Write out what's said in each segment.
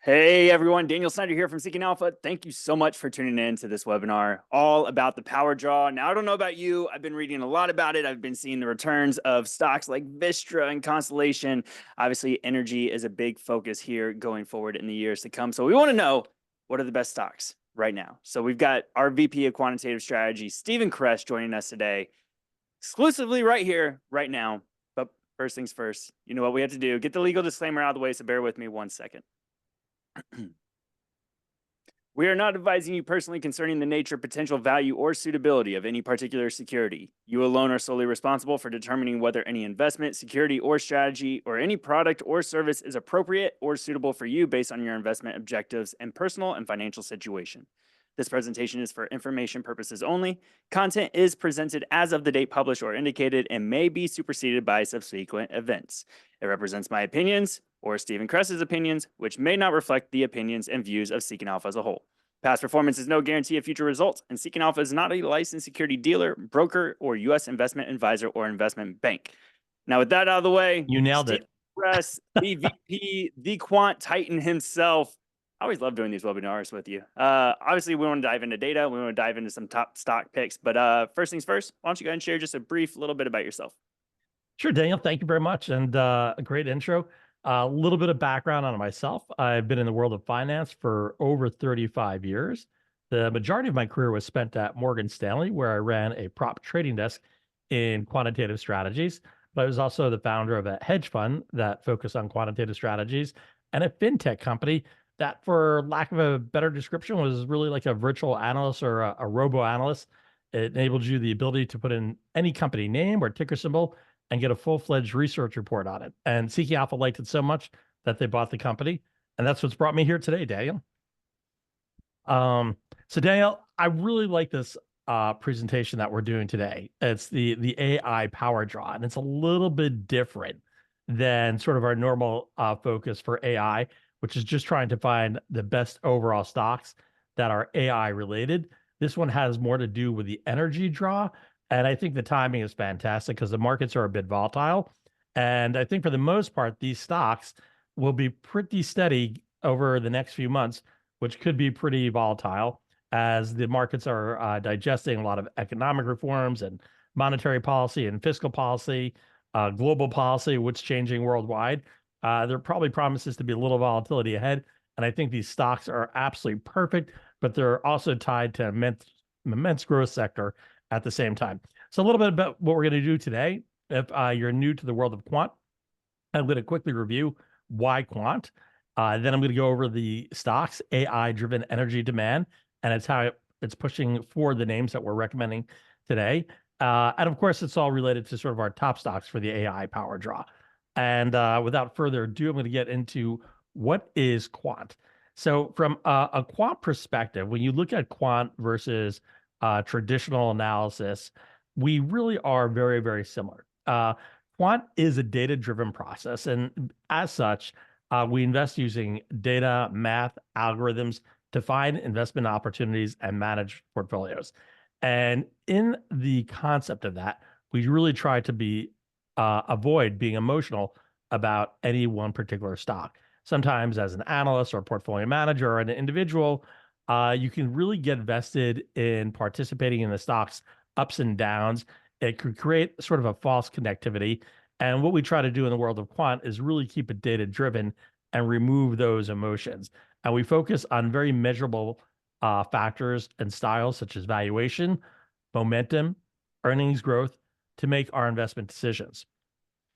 Hey everyone, Daniel Snyder here from Seeking Alpha. Thank you so much for tuning in to this webinar all about the power draw. Now, I don't know about you. I've been reading a lot about it. I've been seeing the returns of stocks like Vistra and Constellation. Obviously, energy is a big focus here going forward in the years to come. So we want to know, what are the best stocks right now? So we've got our VP of Quantitative Strategy, Stephen Cress, joining us today, exclusively right here, right now. But first things first, you know what we have to do. Get the legal disclaimer out of the way, so bear with me 1 second. We are not advising you personally concerning the nature, potential value, or suitability of any particular security. You alone are solely responsible for determining whether any investment, security, or strategy, or any product or service is appropriate or suitable for you based on your investment objectives and personal and financial situation. This presentation is for information purposes only. Content is presented as of the date published or indicated and may be superseded by subsequent events. It represents my opinions or Stephen Cress's opinions, which may not reflect the opinions and views of Seeking Alpha as a whole. Past performance is no guarantee of future results, and Seeking Alpha is not a licensed security dealer, broker, or U.S. investment advisor or investment bank. Now, with that out of the way, you nailed Stephen it. Cress, the VP, the quant titan himself. I always love doing these webinars with you. Obviously, we want to dive into data. We want to dive into some top stock picks. But first things first, why don't you go ahead and share just a brief little bit about yourself? Sure, Daniel. Thank you very much. And a great intro. A little bit of background on myself. I've been in the world of finance for over 35 years. The majority of my career was spent at Morgan Stanley, where I ran a prop trading desk in quantitative strategies. But I was also the founder of a hedge fund that focused on quantitative strategies and a fintech company that, for lack of a better description, was really like a virtual analyst or a robo analyst. It enabled you the ability to put in any company name or ticker symbol and get a full-fledged research report on it. And Seeking Alpha liked it so much that they bought the company. And that's what's brought me here today, Daniel. So Daniel, I really like this presentation that we're doing today. It's the AI power draw, and it's a little bit different than sort of our normal focus for AI, which is just trying to find the best overall stocks that are AI related. This one has more to do with the energy draw. And I think the timing is fantastic because the markets are a bit volatile. And I think for the most part, these stocks will be pretty steady over the next few months, which could be pretty volatile as the markets are digesting a lot of economic reforms and monetary policy and fiscal policy, global policy, what's changing worldwide. There probably promises to be a little volatility ahead. And I think these stocks are absolutely perfect, but they're also tied to immense growth sector at the same time. So a little bit about what we're going to do today. If you're new to the world of quant, I'm going to quickly review why quant. Then I'm going to go over the stocks, AI-driven energy demand, and it's how it's pushing for the names that we're recommending today. And of course, it's all related to sort of our top stocks for the AI power draw. And without further ado, I'm going to get into what is quant. So from a quant perspective, when you look at quant versus traditional analysis, we really are very, very similar. Quant is a data-driven process, and as such, we invest using data, math, algorithms to find investment opportunities and manage portfolios. And in the concept of that, we really try to avoid being emotional about any one particular stock. Sometimes as an analyst or portfolio manager or an individual, you can really get vested in participating in the stock's ups and downs. It could create sort of a false connectivity. And what we try to do in the world of quant is really keep it data driven and remove those emotions. And we focus on very measurable factors and styles such as valuation, momentum, earnings growth to make our investment decisions.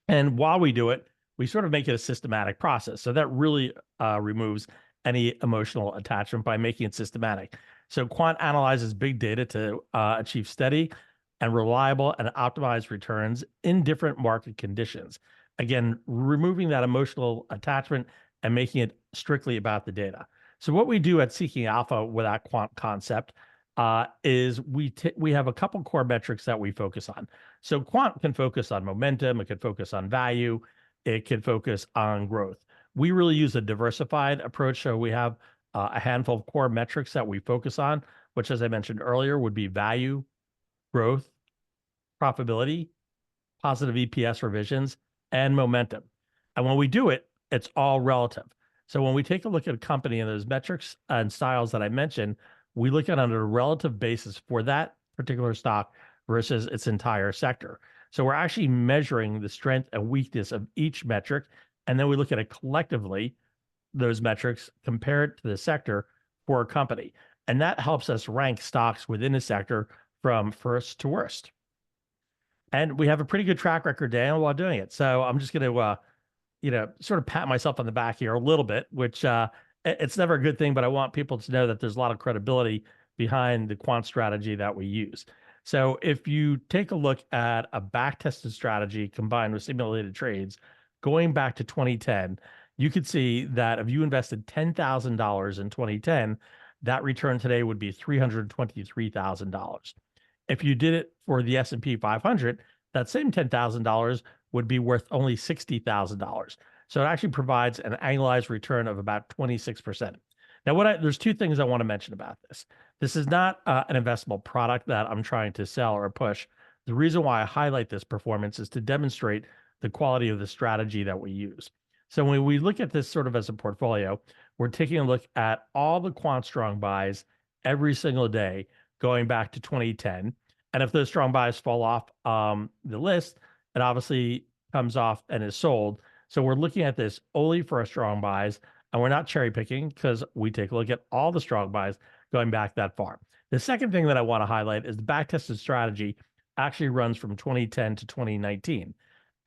And while we do it, we sort of make it a systematic process. So that really removes any emotional attachment by making it systematic. So quant analyzes big data to achieve steady and reliable and optimized returns in different market conditions. Again, removing that emotional attachment and making it strictly about the data. So what we do at Seeking Alpha with that quant concept is we have a couple core metrics that we focus on. So quant can focus on momentum, it could focus on value, it can focus on growth. We really use a diversified approach. So we have a handful of core metrics that we focus on, which, as I mentioned earlier, would be value, growth, profitability, positive EPS revisions, and momentum. And when we do it, it's all relative. So when we take a look at a company and those metrics and styles that I mentioned, we look at it on a relative basis for that particular stock versus its entire sector. So we're actually measuring the strength and weakness of each metric, and then we look at it collectively, those metrics compared to the sector for a company. And that helps us rank stocks within a sector from first to worst. And we have a pretty good track record, Dan, while doing it. So I'm just going to, sort of pat myself on the back here a little bit, which it's never a good thing, but I want people to know that there's a lot of credibility behind the quant strategy that we use. So if you take a look at a back-tested strategy combined with simulated trades, going back to 2010, you could see that if you invested $10,000 in 2010, that return today would be $323,000. If you did it for the S&P 500, that same $10,000 would be worth only $60,000. So it actually provides an annualized return of about 26%. Now, there's two things I want to mention about this. This is not an investable product that I'm trying to sell or push. The reason why I highlight this performance is to demonstrate the quality of the strategy that we use. So when we look at this sort of as a portfolio, we're taking a look at all the quant strong buys every single day going back to 2010. And if those strong buys fall off the list, it obviously comes off and is sold. So we're looking at this only for our strong buys, and we're not cherry picking because we take a look at all the strong buys going back that far. The second thing that I want to highlight is the back-tested strategy actually runs from 2010 to 2019.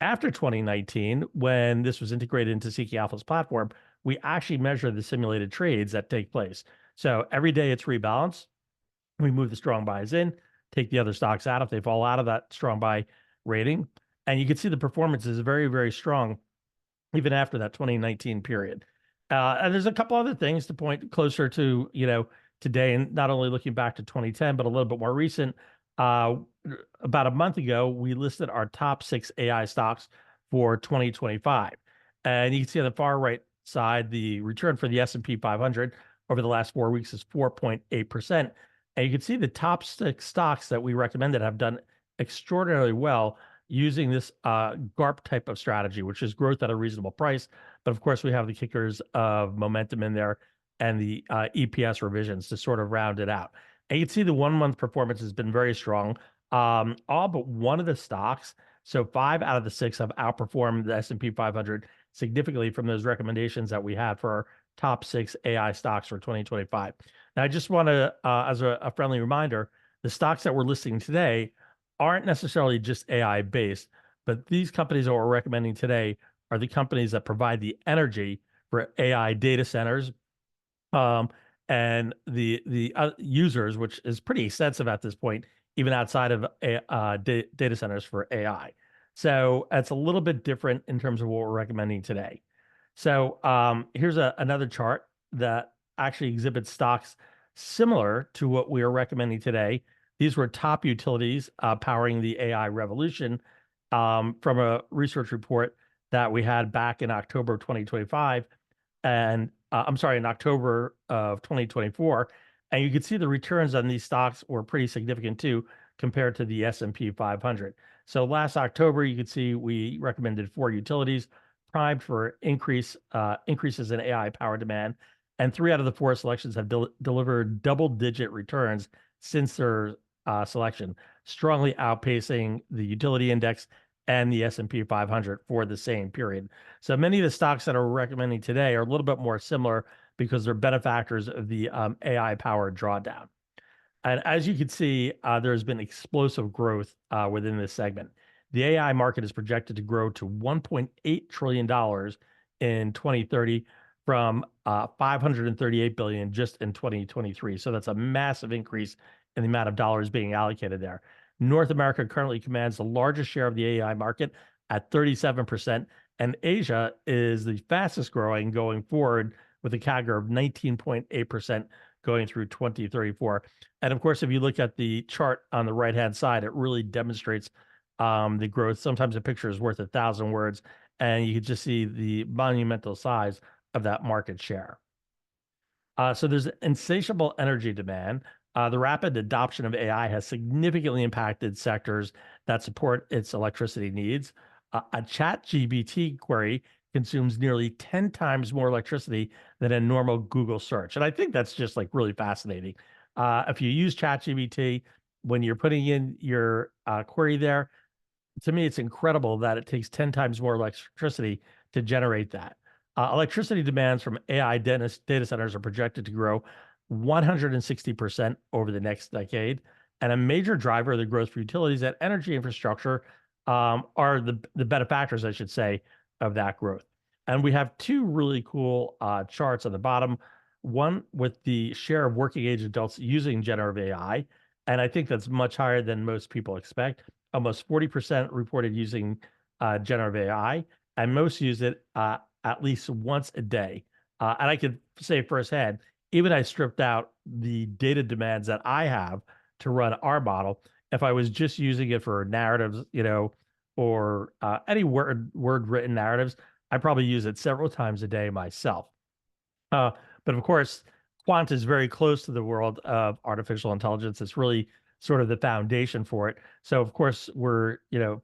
After 2019, when this was integrated into Seeking Alpha's platform, we actually measure the simulated trades that take place. So every day it's rebalanced. We move the strong buys in, take the other stocks out if they fall out of that strong buy rating. And you can see the performance is very, very strong even after that 2019 period. And there's a couple other things to point closer to, today, and not only looking back to 2010, but a little bit more recent. About a month ago, we listed our top 6 AI stocks for 2025. And you can see on the far right side, the return for the S&P 500 over the last 4 weeks is 4.8%. And you can see the top 6 stocks that we recommended have done extraordinarily well using this GARP type of strategy, which is growth at a reasonable price. But of course, we have the kickers of momentum in there and the EPS revisions to sort of round it out. And you can see the 1-month performance has been very strong. All but one of the stocks, so 5 out of the 6 have outperformed the S&P 500 significantly from those recommendations that we had for our top 6 AI stocks for 2025. Now, I just want to, as a friendly reminder, the stocks that we're listing today aren't necessarily just AI based, but these companies that we're recommending today are the companies that provide the energy for AI data centers, and the users, which is pretty extensive at this point, even outside of data centers for AI. So it's a little bit different in terms of what we're recommending today. So here's another chart that actually exhibits stocks similar to what we are recommending today. These were top utilities powering the AI revolution from a research report that we had back in October of 2025. And in October of 2024. And you can see the returns on these stocks were pretty significant too, compared to the S&P 500. So last October, you could see we recommended 4 utilities primed for increases in AI power demand. And 3 out of the 4 selections have delivered double-digit returns since their selection, strongly outpacing the utility index and the S&P 500 for the same period. So many of the stocks that are recommending today are a little bit more similar because they're benefactors of the AI-powered drawdown. And as you can see, there's been explosive growth within this segment. The AI market is projected to grow to $1.8 trillion in 2030 from $538 billion just in 2023. So that's a massive increase in the amount of dollars being allocated there. North America currently commands the largest share of the AI market at 37%, and Asia is the fastest growing going forward with a CAGR of 19.8% going through 2034. And of course, if you look at the chart on the right-hand side, it really demonstrates the growth. Sometimes a picture is worth 1,000 words, and you can just see the monumental size of that market share. So there's insatiable energy demand. The rapid adoption of AI has significantly impacted sectors that support its electricity needs. A ChatGPT query consumes nearly 10 times more electricity than a normal Google search. And I think that's just like really fascinating. If you use ChatGPT, when you're putting in your query there, to me, it's incredible that it takes 10 times more electricity to generate that. Electricity demands from AI data centers are projected to grow 160% over the next decade. And a major driver of the growth for utilities and energy infrastructure are the benefactors, I should say, of that growth. And we have two really cool charts on the bottom. One with the share of working age adults using generative AI. And I think that's much higher than most people expect. Almost 40% reported using generative AI, and most use it at least once a day. And I could say firsthand, even I stripped out the data demands that I have to run our model. If I was just using it for narratives, or any word written narratives, I probably use it several times a day myself. Uh, but of course, quant is very close to the world of artificial intelligence. It's really sort of the foundation for it. So of course, we're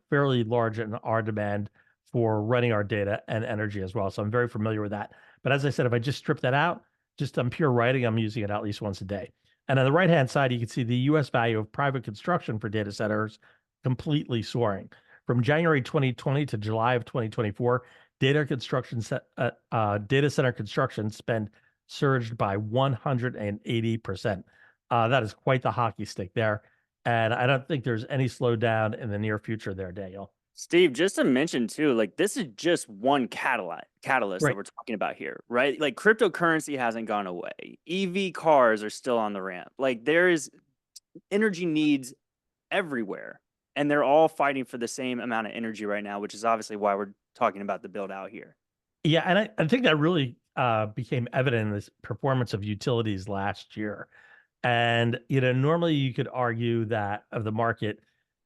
fairly large in our demand for running our data and energy as well. So I'm very familiar with that. But as I said, if I just strip that out, just on pure writing, I'm using it at least once a day. And on the right-hand side, you can see the U.S. value of private construction for data centers completely soaring. From January 2020 to July of 2024, data center construction spend surged by 180%. That is quite the hockey stick there. And I don't think there's any slowdown in the near future there, Daniel. Steve, just to mention too, like this is just one catalyst that Right. we're talking about here, right? Like cryptocurrency hasn't gone away. EV cars are still on the ramp. Like there is energy needs everywhere, and they're all fighting for the same amount of energy right now, which is obviously why we're talking about the build out here. Yeah, and I think that really became evident in this performance of utilities last year. And normally you could argue that of the market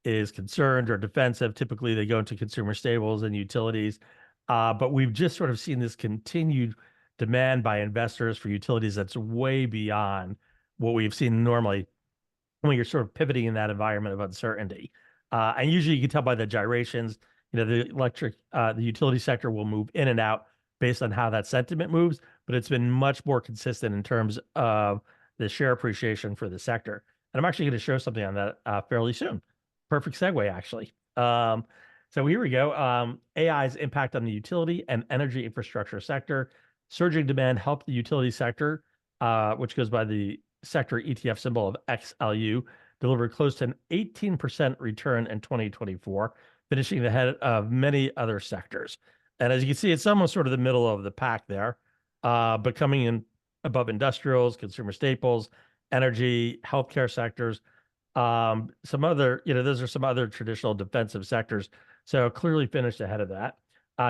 is concerned or defensive. Typically, they go into consumer staples and utilities, but we've just sort of seen this continued demand by investors for utilities that's way beyond what we've seen normally when you're sort of pivoting in that environment of uncertainty. And usually, you can tell by the gyrations. The utility sector will move in and out based on how that sentiment moves, but it's been much more consistent in terms of the share appreciation for the sector. And I'm actually going to show something on that fairly soon. Perfect segue, actually. So here we go. AI's impact on the utility and energy infrastructure sector. Surging demand helped the utility sector, which goes by the sector ETF symbol of XLU, delivered close to an 18% return in 2024, finishing ahead of many other sectors. And as you can see, it's almost sort of the middle of the pack there, but coming in above industrials, consumer staples, energy, healthcare sectors. Some other, those are some other traditional defensive sectors. So clearly finished ahead of that.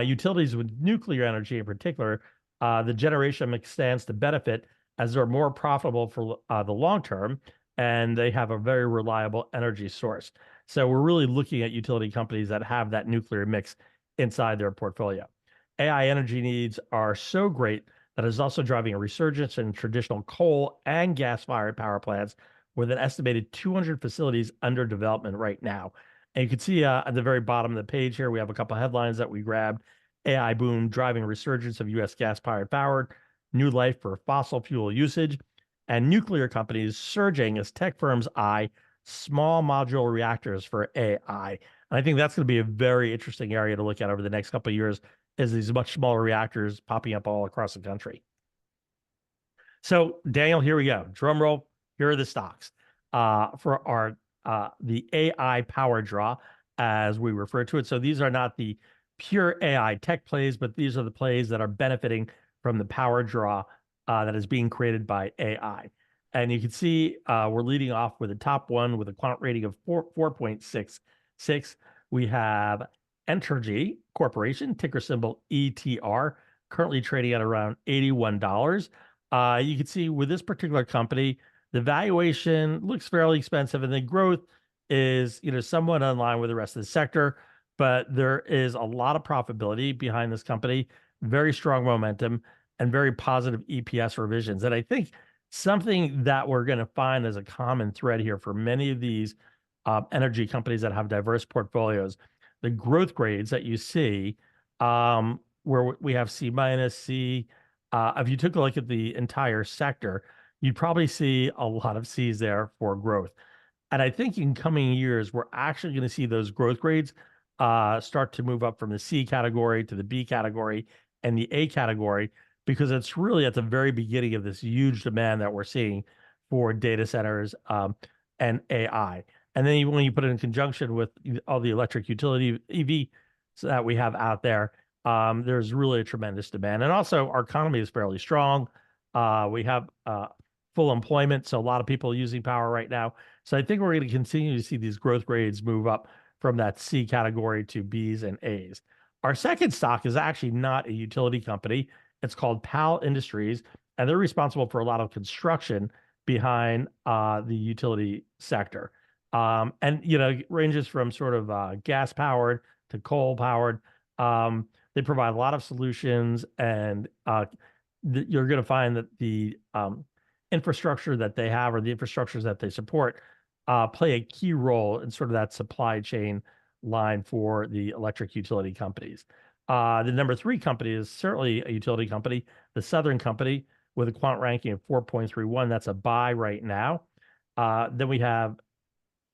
Utilities with nuclear energy in particular, the generation mix stands to benefit as they're more profitable for the long term, and they have a very reliable energy source. So we're really looking at utility companies that have that nuclear mix inside their portfolio. AI energy needs are so great that is also driving a resurgence in traditional coal and gas-fired power plants with an estimated 200 facilities under development right now. And you can see at the very bottom of the page here, we have a couple of headlines that we grabbed. AI boom driving resurgence of U.S. gas-fired power, new life for fossil fuel usage, and nuclear companies surging as tech firms eye small modular reactors for AI. And I think that's going to be a very interesting area to look at over the next couple of years as these much smaller reactors popping up all across the country. So, Daniel, here we go. Drum roll. Here are the stocks for our the AI power draw, as we refer to it. So these are not the pure AI tech plays, but these are the plays that are benefiting from the power draw that is being created by AI. And you can see we're leading off with the top one with a quant rating of 4.66. We have Entergy Corporation, ticker symbol ETR, currently trading at around $81. You can see with this particular company, the valuation looks fairly expensive, and the growth is, somewhat in line with the rest of the sector. But there is a lot of profitability behind this company, very strong momentum, and very positive EPS revisions. And I think something that we're going to find as a common thread here for many of these energy companies that have diverse portfolios, the growth grades that you see where we have C minus, C. If you took a look at the entire sector, you'd probably see a lot of C's there for growth. And I think in coming years, we're actually going to see those growth grades start to move up from the C category to the B category and the A category, because it's really at the very beginning of this huge demand that we're seeing for data centers and AI. And then when you put it in conjunction with all the electric utility EV that we have out there, there's really a tremendous demand. And also, our economy is fairly strong. We have full employment, so a lot of people using power right now. So I think we're going to continue to see these growth grades move up from that C category to Bs and As. Our second stock is actually not a utility company. It's called PAL Industries, and they're responsible for a lot of construction behind the utility sector. And it ranges from sort of gas powered to coal powered. They provide a lot of solutions, and you're going to find that the infrastructure that they have or the infrastructures that they support play a key role in sort of that supply chain line for the electric utility companies. The number 3 company is certainly a utility company, the Southern Company, with a quant ranking of 4.31. That's a buy right now. Then we have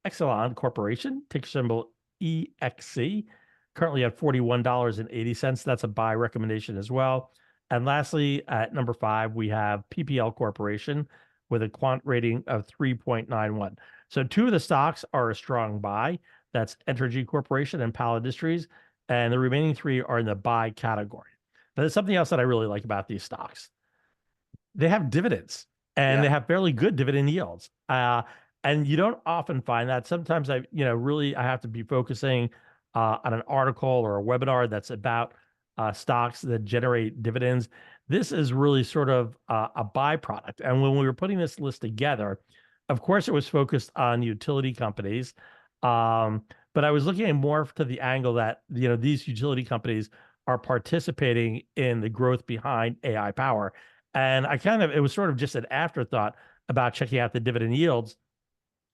Exelon Corporation, ticker symbol EXC, currently at $41.80. That's a buy recommendation as well. And lastly, at number 5, we have PPL Corporation with a quant rating of 3.91. So 2 of the stocks are a strong buy. That's Entergy Corporation and PAL Industries. And the remaining 3 are in the buy category. But there's something else that I really like about these stocks. They have dividends, and they have fairly good dividend yields. And you don't often find that. Sometimes I have to be focusing on an article or a webinar that's about stocks that generate dividends. This is really sort of a byproduct. And when we were putting this list together, of course, it was focused on utility companies. But I was looking at more to the angle that, these utility companies are participating in the growth behind AI power. And it was sort of just an afterthought about checking out the dividend yields.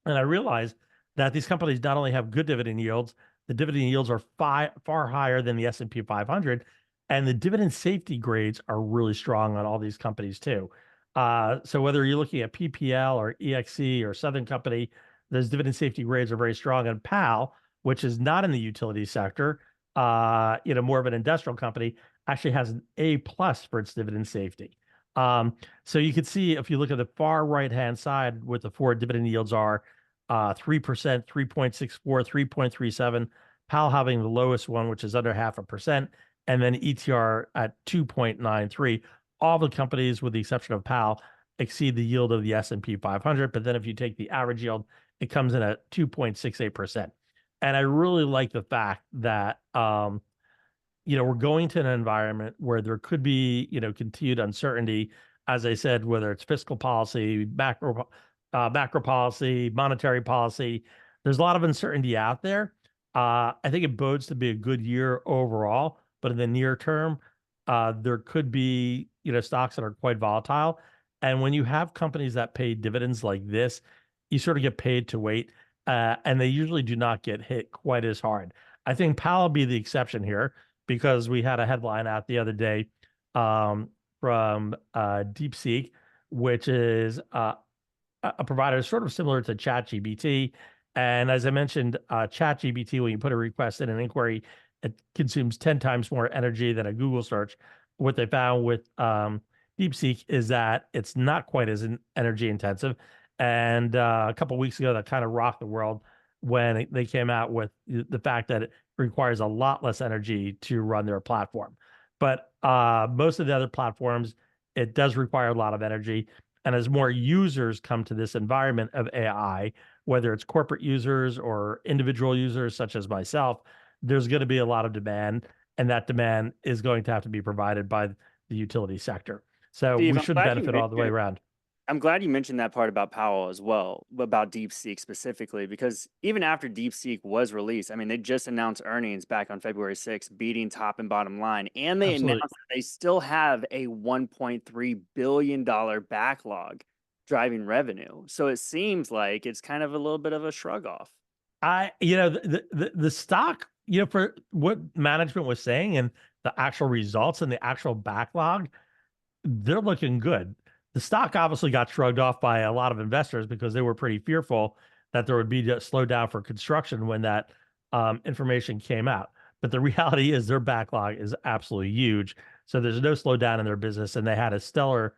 And I realized that these companies not only have good dividend yields, the dividend yields are far higher than the S&P 500, and the dividend safety grades are really strong on all these companies too. So whether you're looking at PPL or EXC or Southern Company, those dividend safety grades are very strong. And PAL, which is not in the utility sector, more of an industrial company, actually has an A+ for its dividend safety. So you can see if you look at the far right-hand side what the 4 dividend yields are, 3%, 3.64, 3.37, PAL having the lowest one, which is under 0.5%, and then ETR at 2.93. All the companies, with the exception of PAL, exceed the yield of the S&P 500. But then if you take the average yield, it comes in at 2.68%. And I really like the fact that we're going to an environment where there could be, continued uncertainty, as I said, whether it's fiscal policy, macro policy, monetary policy. There's a lot of uncertainty out there. I think it bodes to be a good year overall, but in the near term, there could be, stocks that are quite volatile. And when you have companies that pay dividends like this, you sort of get paid to wait, and they usually do not get hit quite as hard. I think PAL will be the exception here, because we had a headline out the other day from DeepSeek, which is a provider sort of similar to ChatGPT. And as I mentioned, ChatGPT, when you put a request in an inquiry, it consumes 10 times more energy than a Google search. What they found with DeepSeek is that it's not quite as energy intensive. And a couple of weeks ago, that kind of rocked the world when they came out with the fact that it requires a lot less energy to run their platform. But most of the other platforms, it does require a lot of energy. And as more users come to this environment of AI, whether it's corporate users or individual users such as myself, there's going to be a lot of demand, and that demand is going to have to be provided by the utility sector. So Steve, we should benefit all the way around. I'm glad you mentioned that part about Powell as well, about DeepSeek specifically, because even after DeepSeek was released, I mean, they just announced earnings back on February 6th, beating top and bottom line, and they announced that they still have a $1.3 billion backlog driving revenue. So it seems like it's kind of a little bit of a shrug off. The stock, for what management was saying, and the actual results and the actual backlog, they're looking good. The stock obviously got shrugged off by a lot of investors because they were pretty fearful that there would be a slowdown for construction when that information came out. But the reality is their backlog is absolutely huge. So there's no slowdown in their business, and they had a stellar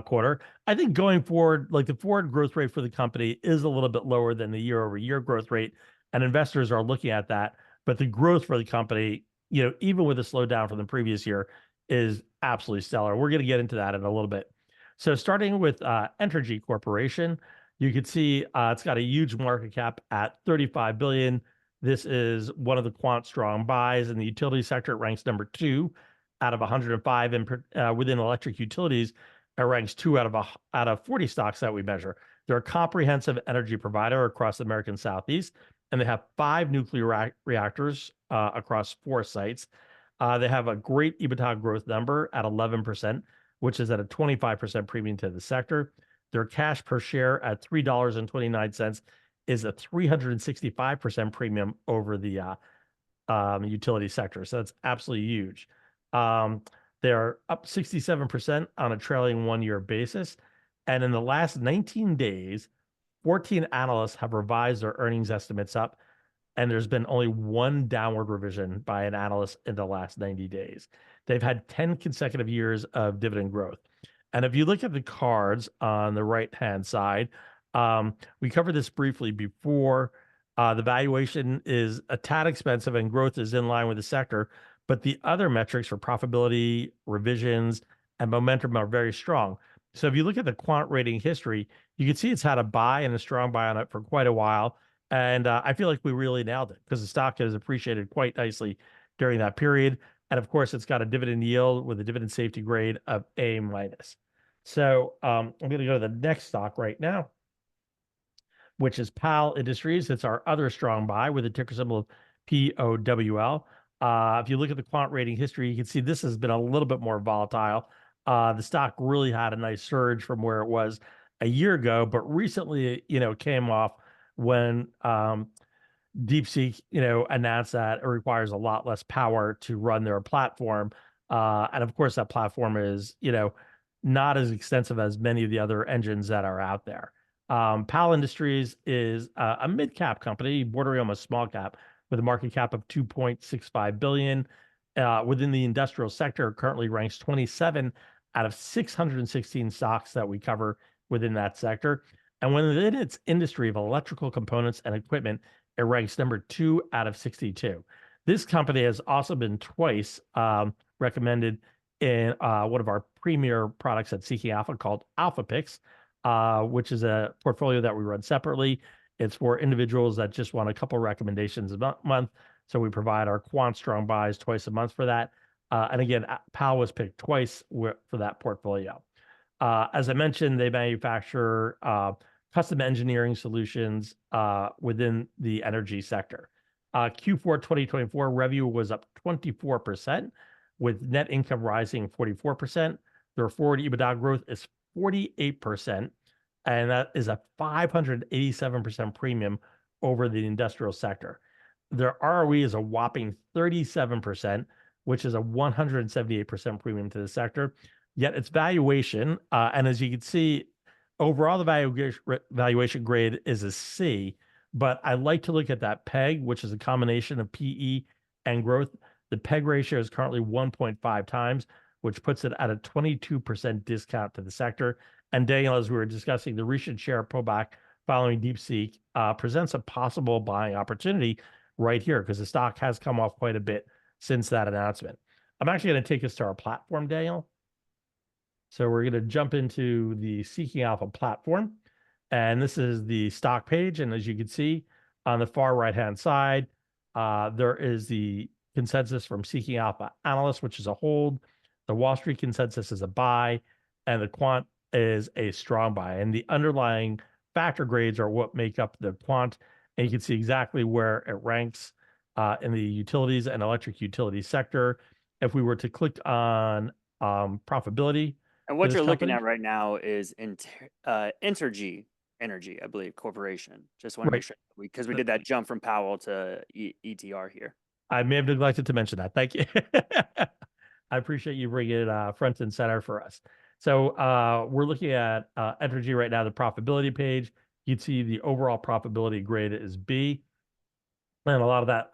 quarter. I think going forward, like the forward growth rate for the company is a little bit lower than the year-over-year growth rate, and investors are looking at that. But the growth for the company, even with a slowdown from the previous year, is absolutely stellar. We're going to get into that in a little bit. So starting with Entergy Corporation, you can see it's got a huge market cap at 35 billion. This is one of the quant strong buys in the utility sector. It ranks number 2 out of 105, and within electric utilities, it ranks 2 out of 40 stocks that we measure. They're a comprehensive energy provider across the American Southeast, and they have 5 nuclear reactors across 4 sites. They have a great EBITDA growth number at 11%, which is at a 25% premium to the sector. Their cash per share at $3.29 is a 365% premium over the utility sector. So that's absolutely huge. They're up 67% on a trailing 1-year basis. And in the last 19 days, 14 analysts have revised their earnings estimates up, and there's been only 1 downward revision by an analyst in the last 90 days. They've had 10 consecutive years of dividend growth. And if you look at the cards on the right-hand side, we covered this briefly before. The valuation is a tad expensive and growth is in line with the sector, but the other metrics for profitability, revisions, and momentum are very strong. So if you look at the quant rating history, you can see it's had a buy and a strong buy on it for quite a while. And I feel like we really nailed it because the stock has appreciated quite nicely during that period. And of course, it's got a dividend yield with a dividend safety grade of A minus. So I'm going to go to the next stock right now, which is PAL Industries. It's our other strong buy with a ticker symbol of POWL. If you look at the quant rating history, you can see this has been a little bit more volatile. The stock really had a nice surge from where it was a year ago, but recently, came off when DeepSeek, announced that it requires a lot less power to run their platform. And of course, that platform is, not as extensive as many of the other engines that are out there. PAL Industries is a mid-cap company, bordering almost small cap, with a market cap of 2.65 billion. Within the industrial sector, currently ranks 27 out of 616 stocks that we cover within that sector. And within its industry of electrical components and equipment, it ranks number 2 out of 62. This company has also been twice recommended in one of our premier products at Seeking Alpha called Alpha Picks, which is a portfolio that we run separately. It's for individuals that just want a couple recommendations a month. So we provide our quant strong buys twice a month for that. And again, PAL was picked twice for that portfolio. As I mentioned, they manufacture custom engineering solutions within the energy sector. Q4 2024 revenue was up 24%, with net income rising 44%. Their forward EBITDA growth is 48%, and that is a 587% premium over the industrial sector. Their ROE is a whopping 37%, which is a 178% premium to the sector. Yet its valuation, and as you can see, overall the valuation grade is a C, but I like to look at that PEG, which is a combination of PE and growth. The PEG ratio is currently 1.5 times, which puts it at a 22% discount to the sector. And Daniel, as we were discussing, the recent share pullback following DeepSeek presents a possible buying opportunity right here because the stock has come off quite a bit since that announcement. I'm actually going to take us to our platform, Daniel. So we're going to jump into the Seeking Alpha platform. And this is the stock page. And as you can see on the far right-hand side, there is the consensus from Seeking Alpha analysts, which is a hold. The Wall Street consensus is a buy, and the quant is a strong buy. And the underlying factor grades are what make up the quant. And you can see exactly where it ranks in the utilities and electric utility sector. If we were to click on profitability, and what you're looking at right now is Entergy Energy, I believe, Corporation. Just want to make sure, because we did that jump from Powell to ETR here. I may have neglected to mention that. Thank you. I appreciate you bringing it front and center for us. So we're looking at Entergy right now, the profitability page. You'd see the overall profitability grade is B. And a lot of that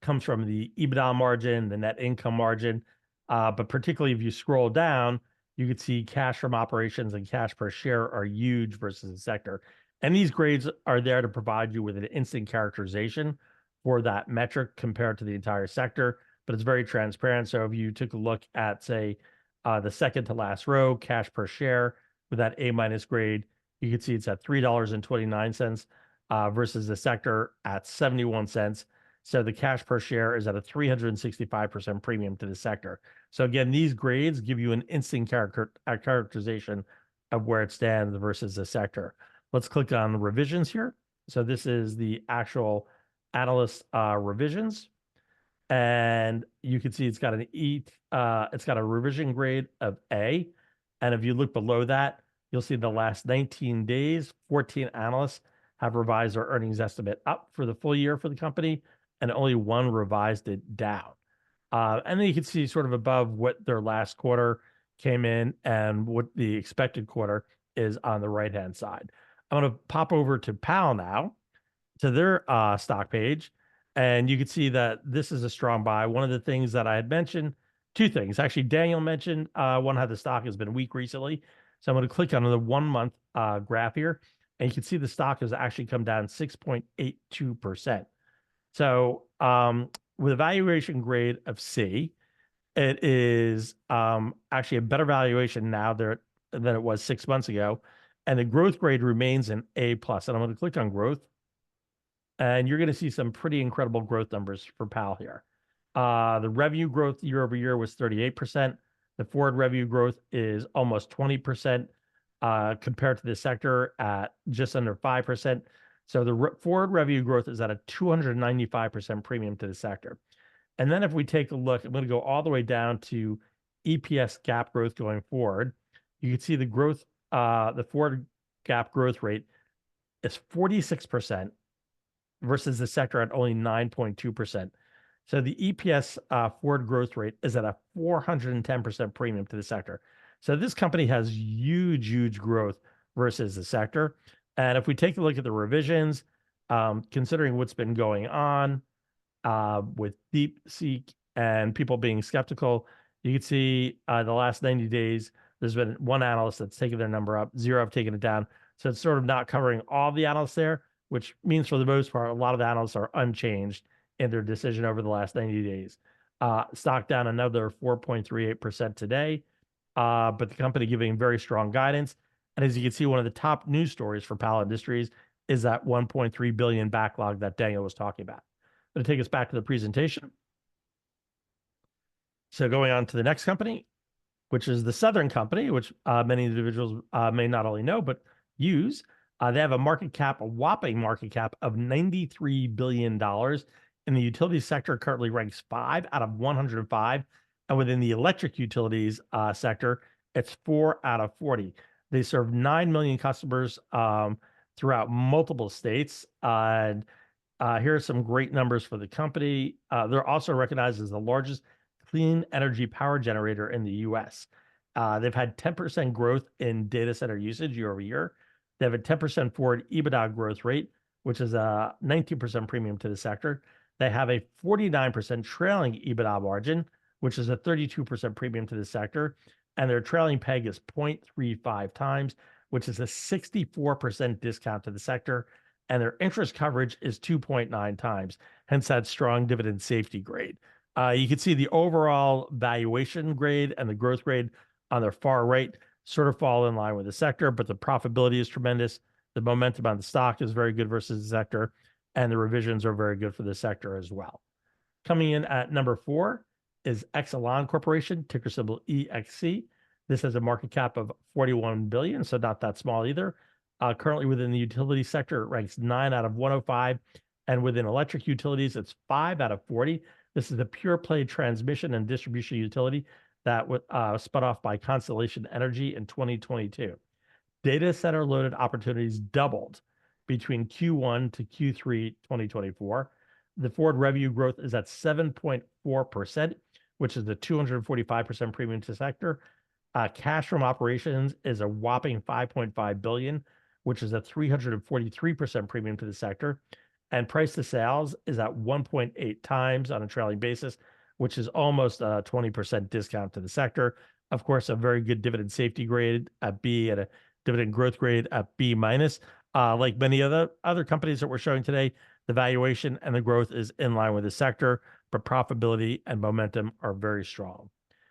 comes from the EBITDA margin, the net income margin. But particularly if you scroll down, you could see cash from operations and cash per share are huge versus the sector. And these grades are there to provide you with an instant characterization for that metric compared to the entire sector. But it's very transparent. So if you took a look at, say, the second to last row, cash per share with that A minus grade, you can see it's at $3.29 versus the sector at 71 cents. So the cash per share is at a 365% premium to the sector. So again, these grades give you an instant characterization of where it stands versus the sector. Let's click on the revisions here. So this is the actual analyst revisions. And you can see it's got it's got a revision grade of A. And if you look below that, you'll see the last 19 days, 14 analysts have revised their earnings estimate up for the full year for the company, and only one revised it down. And then you can see sort of above what their last quarter came in and what the expected quarter is on the right-hand side. I'm going to pop over to PAL now, to their stock page, and you can see that this is a strong buy. One of the things that I had mentioned, two things. Actually, Daniel mentioned one, how the stock has been weak recently. So I'm going to click on the 1 month graph here, and you can see the stock has actually come down 6.82%. So with a valuation grade of C, it is actually a better valuation now there than it was 6 months ago. And the growth grade remains an A+. And I'm going to click on growth. And you're going to see some pretty incredible growth numbers for PAL here. The revenue growth year over year was 38%. The forward revenue growth is almost 20% compared to the sector at just under 5%. So the forward revenue growth is at a 295% premium to the sector. And then if we take a look, I'm going to go all the way down to EPS gap growth going forward. You can see the growth, the forward gap growth rate is 46% versus the sector at only 9.2%. So the EPS forward growth rate is at a 410% premium to the sector. So this company has huge, huge growth versus the sector. And if we take a look at the revisions, considering what's been going on with DeepSeek and people being skeptical, you can see the last 90 days, there's been one analyst that's taken their number up, 0 have taken it down. So it's sort of not covering all the analysts there, which means for the most part, a lot of the analysts are unchanged in their decision over the last 90 days. Stock down another 4.38% today, but the company giving very strong guidance. And as you can see, one of the top news stories for PAL Industries is that 1.3 billion backlog that Daniel was talking about. I'm going to take us back to the presentation. So going on to the next company, which is the Southern Company, which many individuals may not only know, but use. They have a market cap, a whopping market cap of $93 billion. In the utility sector, currently ranks 5 out of 105. And within the electric utilities sector, it's 4 out of 40. They serve 9 million customers throughout multiple states. And here are some great numbers for the company. They're also recognized as the largest clean energy power generator in the US. They've had 10% growth in data center usage year over year. They have a 10% forward EBITDA growth rate, which is a 19% premium to the sector. They have a 49% trailing EBITDA margin, which is a 32% premium to the sector. And their trailing PEG is 0.35 times, which is a 64% discount to the sector. And their interest coverage is 2.9 times, hence that strong dividend safety grade. You can see the overall valuation grade and the growth grade on their far right sort of fall in line with the sector, but the profitability is tremendous. The momentum on the stock is very good versus the sector, and the revisions are very good for the sector as well. Coming in at number 4 is Exelon Corporation, ticker symbol EXC. This has a market cap of 41 billion, so not that small either. Currently within the utility sector, it ranks 9 out of 105, and within electric utilities, it's 5 out of 40. This is a pure play transmission and distribution utility that was spun off by Constellation Energy in 2022. Data center loaded opportunities doubled between Q1 to Q3 2024. The forward revenue growth is at 7.4%, which is the 245% premium to sector. Cash from operations is a whopping 5.5 billion, which is a 343% premium to the sector. And price to sales is at 1.8 times on a trailing basis, which is almost a 20% discount to the sector. Of course, a very good dividend safety grade at B and a dividend growth grade at B minus. Like many other companies that we're showing today, the valuation and the growth is in line with the sector, but profitability and momentum are very strong.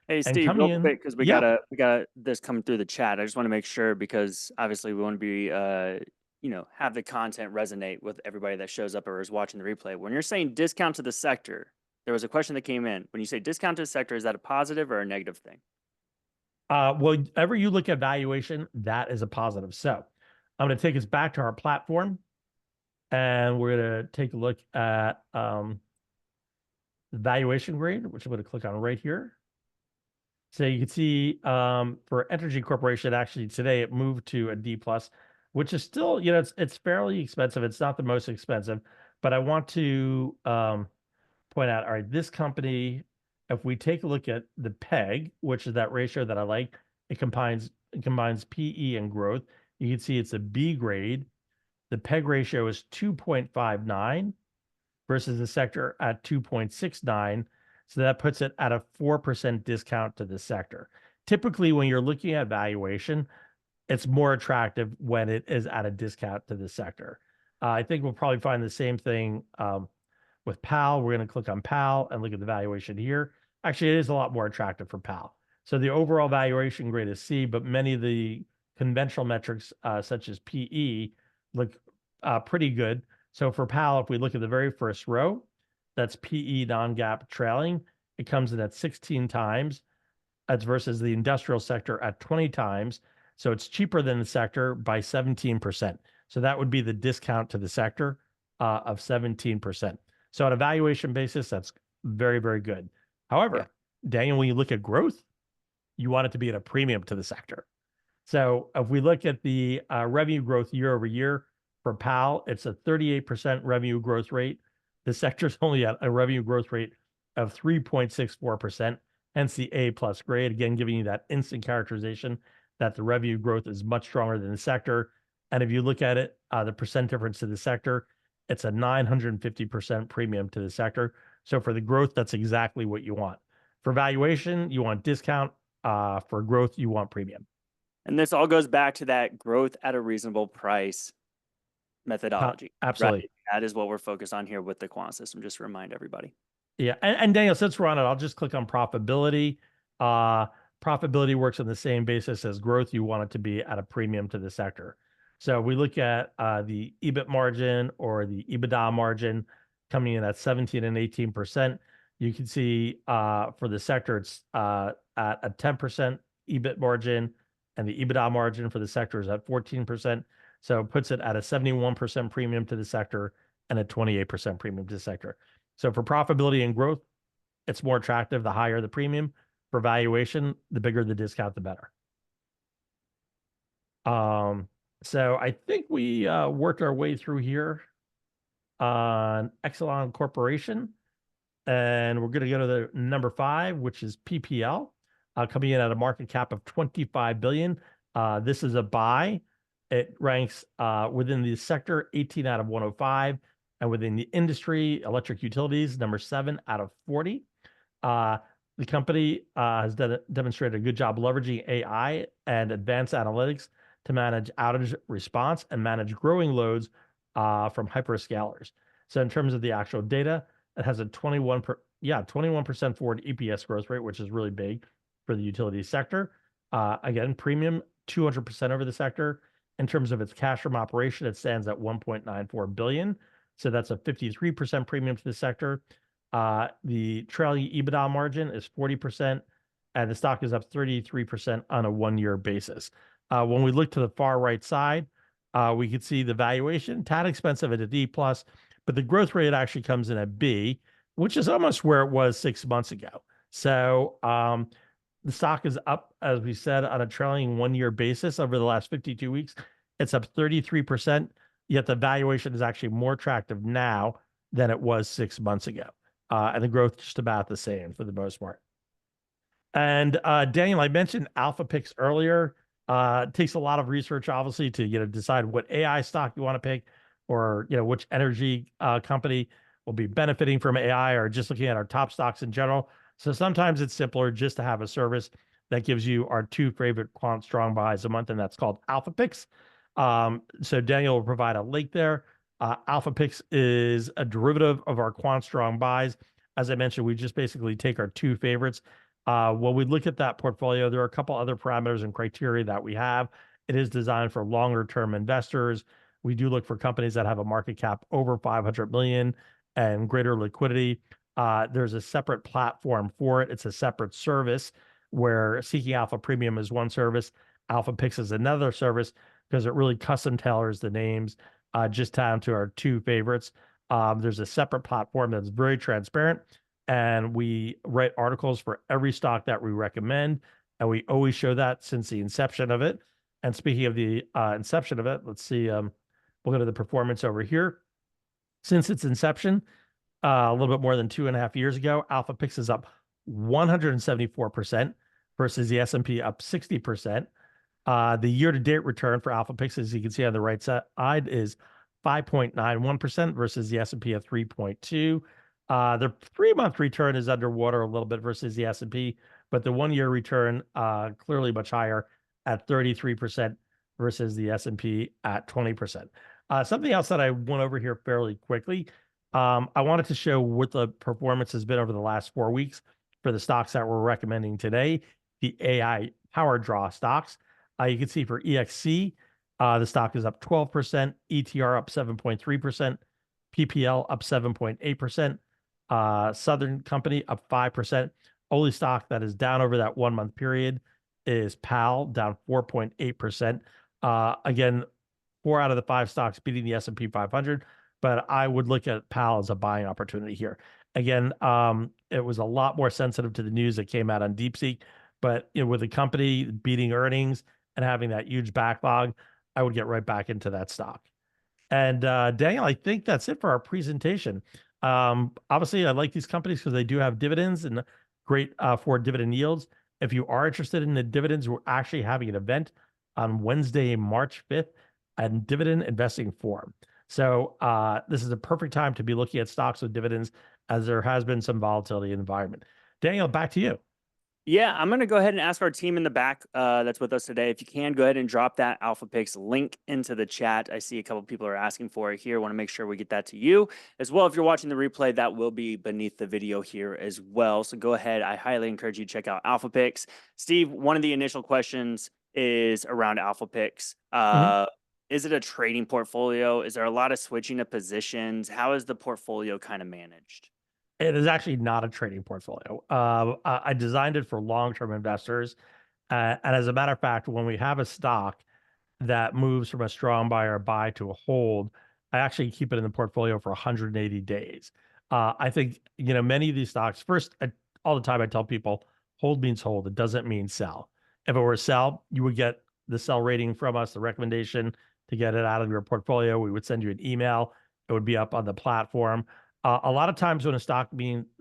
Hey, And Steve, coming real in, quick, because we yeah, got this coming through the chat. I just want to make sure because obviously we want to be, have the content resonate with everybody that shows up or is watching the replay. When you're saying discount to the sector, there was a question that came in. When you say discount to the sector, is that a positive or a negative thing? well, whenever you look at valuation, that is a positive. So I'm going to take us back to our platform, and we're going to take a look at the valuation grade, which I'm going to click on right here. So you can see for Entergy Corporation, actually today it moved to a D plus, which is still, it's fairly expensive. It's not the most expensive, but I want to point out, all right, this company, if we take a look at the PEG, which is that ratio that I like, it combines PE and growth. You can see it's a B grade. The PEG ratio is 2.59 versus the sector at 2.69. So that puts it at a 4% discount to the sector. Typically, when you're looking at valuation, it's more attractive when it is at a discount to the sector. I think we'll probably find the same thing with PAL. We're going to click on PAL and look at the valuation here. Actually, it is a lot more attractive for PAL. So the overall valuation grade is C, but many of the conventional metrics, such as PE, look pretty good. So for PAL, if we look at the very first row, that's PE non-GAAP trailing. It comes in at 16 times. That's versus the industrial sector at 20 times. So it's cheaper than the sector by 17%. So that would be the discount to the sector of 17%. So on a valuation basis, that's very, very good. However, Daniel, when you look at growth, you want it to be at a premium to the sector. So if we look at the revenue growth year over year for PAL, it's a 38% revenue growth rate. The sector's only at a revenue growth rate of 3.64%, hence the A plus grade, again, giving you that instant characterization that the revenue growth is much stronger than the sector. And if you look at it, the percent difference to the sector, it's a 950% premium to the sector. So for the growth, that's exactly what you want. For valuation, you want discount. For growth, you want premium. And this all goes back to that growth at a reasonable price methodology. Absolutely. Right? That is what we're focused on here with the quant system, just to remind everybody. Yeah. And Daniel, since we're on it, I'll just click on profitability. Profitability works on the same basis as growth. You want it to be at a premium to the sector. So we look at the EBIT margin or the EBITDA margin coming in at 17 and 18%. You can see for the sector, it's at a 10% EBIT margin, and the EBITDA margin for the sector is at 14%. So it puts it at a 71% premium to the sector and a 28% premium to the sector. So for profitability and growth, it's more attractive the higher the premium. For valuation, the bigger the discount, the better. So I think we worked our way through here on Exelon Corporation. And we're going to go to the number 5, which is PPL, coming in at a market cap of 25 billion. This is a buy. It ranks within the sector 18 out of 105, and within the industry, electric utilities, number 7 out of 40. The company has demonstrated a good job leveraging AI and advanced analytics to manage outage response and manage growing loads from hyperscalers. So in terms of the actual data, it has a 21% forward EPS growth rate, which is really big for the utility sector. Again, premium 200% over the sector. In terms of its cash from operation, it stands at 1.94 billion. So that's a 53% premium to the sector. The trailing EBITDA margin is 40%, and the stock is up 33% on a one-year basis. When we look to the far right side, we can see the valuation, tad expensive at a D plus, but the growth rate actually comes in at B, which is almost where it was 6 months ago. So the stock is up, as we said, on a trailing one-year basis over the last 52 weeks. It's up 33%, yet the valuation is actually more attractive now than it was 6 months ago. And the growth just about the same for the most part. And Daniel, I mentioned Alpha Picks earlier. It takes a lot of research, obviously, to decide what AI stock you want to pick, or which energy company will be benefiting from AI, or just looking at our top stocks in general. So sometimes it's simpler just to have a service that gives you our 2 favorite quant strong buys a month, and that's called Alpha Picks. So Daniel will provide a link there. Alpha Picks is a derivative of our quant strong buys. As I mentioned, we just basically take our 2 favorites. When we look at that portfolio, there are a couple other parameters and criteria that we have. It is designed for longer term investors. We do look for companies that have a market cap over 500 million and greater liquidity. There's a separate platform for it. It's a separate service, where Seeking Alpha Premium is one service, Alpha Picks is another service, because it really custom tailors the names just down to our 2 favorites. There's a separate platform that's very transparent, and we write articles for every stock that we recommend, and we always show that since the inception of it. And speaking of the inception of it, let's see, we'll go to the performance over here. Since its inception, a little bit more than 2.5 years ago, Alpha Picks is up 174% versus the S&P up 60%. The year-to-date return for Alpha Picks, as you can see on the right side, is 5.91% versus the S&P of 3.2. The 3-month return is underwater a little bit versus the S&P, but the 1-year return clearly much higher at 33% versus the S&P at 20%. Something else that I went over here fairly quickly, I wanted to show what the performance has been over the last 4 weeks for the stocks that we're recommending today, the AI power draw stocks. You can see for EXC, the stock is up 12%, ETR up 7.3%, PPL up 7.8%, Southern Company up 5%. Only stock that is down over that 1-month period is PAL, down 4.8%. Again, 4 out of the 5 stocks beating the S&P 500, but I would look at PAL as a buying opportunity here. Again, it was a lot more sensitive to the news that came out on DeepSeek, but with the company beating earnings and having that huge backlog, I would get right back into that stock. And Daniel, I think that's it for our presentation. Obviously, I like these companies because they do have dividends and great for dividend yields. If you are interested in the dividends, we're actually having an event on Wednesday, March 5th at Dividend Investing Forum. So this is a perfect time to be looking at stocks with dividends, as there has been some volatility in the environment. Daniel, back to you. Yeah, I'm going to go ahead and ask our team in the back that's with us today, if you can go ahead and drop that Alpha Picks link into the chat. I see a couple people are asking for it here. Want to make sure we get that to you as well. If you're watching the replay, that will be beneath the video here as well. So go ahead. I highly encourage you to check out Alpha Picks. Steve, one of the initial questions is around Alpha Picks. Is it a trading portfolio? Is there a lot of switching of positions? How is the portfolio kind of managed? It is actually not a trading portfolio. I designed it for long-term investors. And as a matter of fact, when we have a stock that moves from a strong buy or buy to a hold, I actually keep it in the portfolio for 180 days. I think, many of these stocks, first, all the time I tell people, hold means hold. It doesn't mean sell. If it were a sell, you would get the sell rating from us, the recommendation to get it out of your portfolio. We would send you an email. It would be up on the platform. A lot of times when a stock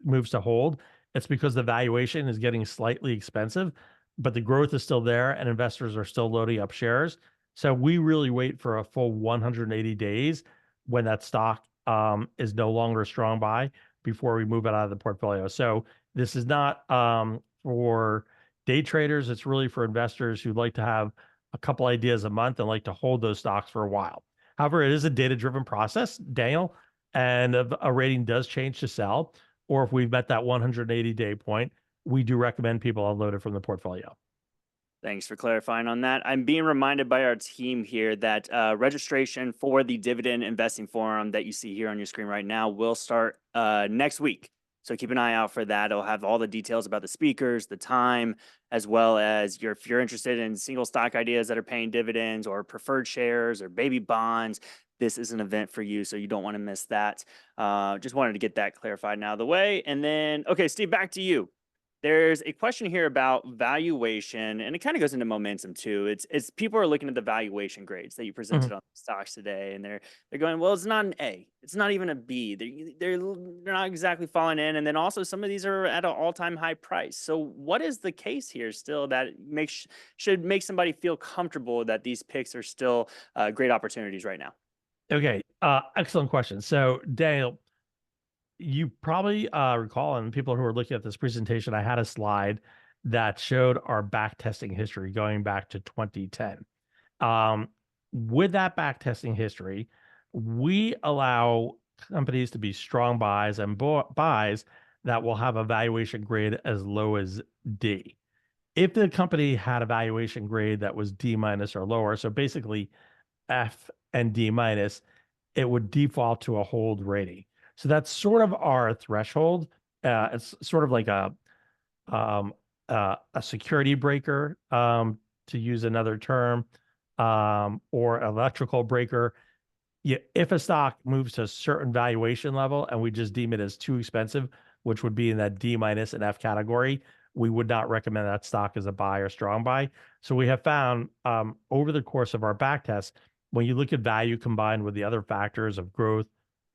moves to hold, it's because the valuation is getting slightly expensive, but the growth is still there and investors are still loading up shares. So we really wait for a full 180 days when that stock is no longer a strong buy before we move it out of the portfolio. So this is not for day traders. It's really for investors who like to have a couple ideas a month and like to hold those stocks for a while. However, it is a data-driven process, Daniel, and if a rating does change to sell, or if we've met that 180-day point, we do recommend people unload it from the portfolio. Thanks for clarifying on that. I'm being reminded by our team here that registration for the Dividend Investing Forum that you see here on your screen right now will start next week. So keep an eye out for that. It'll have all the details about the speakers, the time, as well as if you're interested in single stock ideas that are paying dividends, or preferred shares, or baby bonds. This is an event for you, so you don't want to miss that. Just wanted to get that clarified now out of the way. And then, okay, Steve, back to you. There's a question here about valuation, and it kind of goes into momentum too. It's people are looking at the valuation grades that you Mhm. presented on stocks today, and they're going, well, it's not an A, it's not even a B. They're not exactly falling in, and then also some of these are at an all time high price. So what is the case here still that makes should make somebody feel comfortable that these picks are still great opportunities right now? Okay, excellent question. So, Daniel, you probably recall, and people who are looking at this presentation, I had a slide that showed our back testing history going back to 2010. Um, with that back testing history, we allow companies to be strong buys and buys that will have a valuation grade as low as D. If the company had a valuation grade that was D minus or lower, so basically F and D minus, it would default to a hold rating. So that's sort of our threshold. It's sort of like um, a security breaker, to use another term, or electrical breaker. Yeah, if a stock moves to a certain valuation level and we just deem it as too expensive, which would be in that D minus and F category, we would not recommend that stock as a buy or strong buy. So we have found, over the course of our back test, when you look at value combined with the other factors of growth,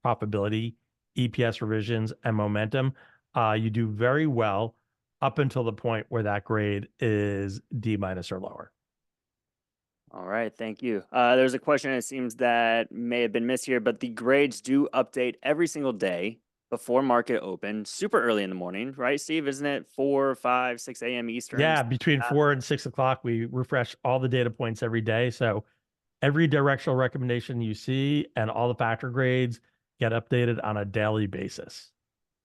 profitability, EPS revisions, and momentum, you do very well up until the point where that grade is D minus or lower. All right, thank you. There's a question, it seems that may have been missed here, but the grades do update every single day before market open, super early in the morning, right, Steve? Isn't it 4, 5, 6 a.m. Eastern? Yeah, between 4 and 6 o'clock, we refresh all the data points every day. So every directional recommendation you see and all the factor grades get updated on a daily basis.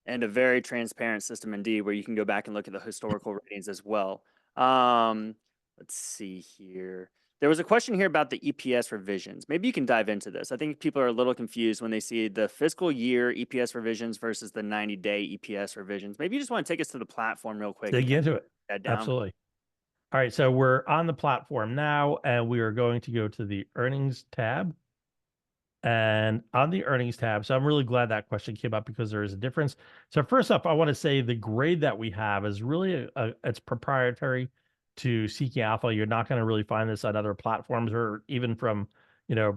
And a very transparent system indeed, where you can go back and look at the historical ratings as well. Um, let's see here. There was a question here about the EPS revisions. Maybe you can dive into this. I think people are a little confused when they see the fiscal year EPS revisions versus the 90-day EPS revisions. Maybe you just want to take us to the platform real quick and Dig kind of into it. break that down. Absolutely. All right. So we're on the platform now, and we are going to go to the earnings tab. And on the earnings tab, so I'm really glad that question came up because there is a difference. So first up, I want to say the grade that we have is really it's proprietary to Seeking Alpha. You're not going to really find this on other platforms or even from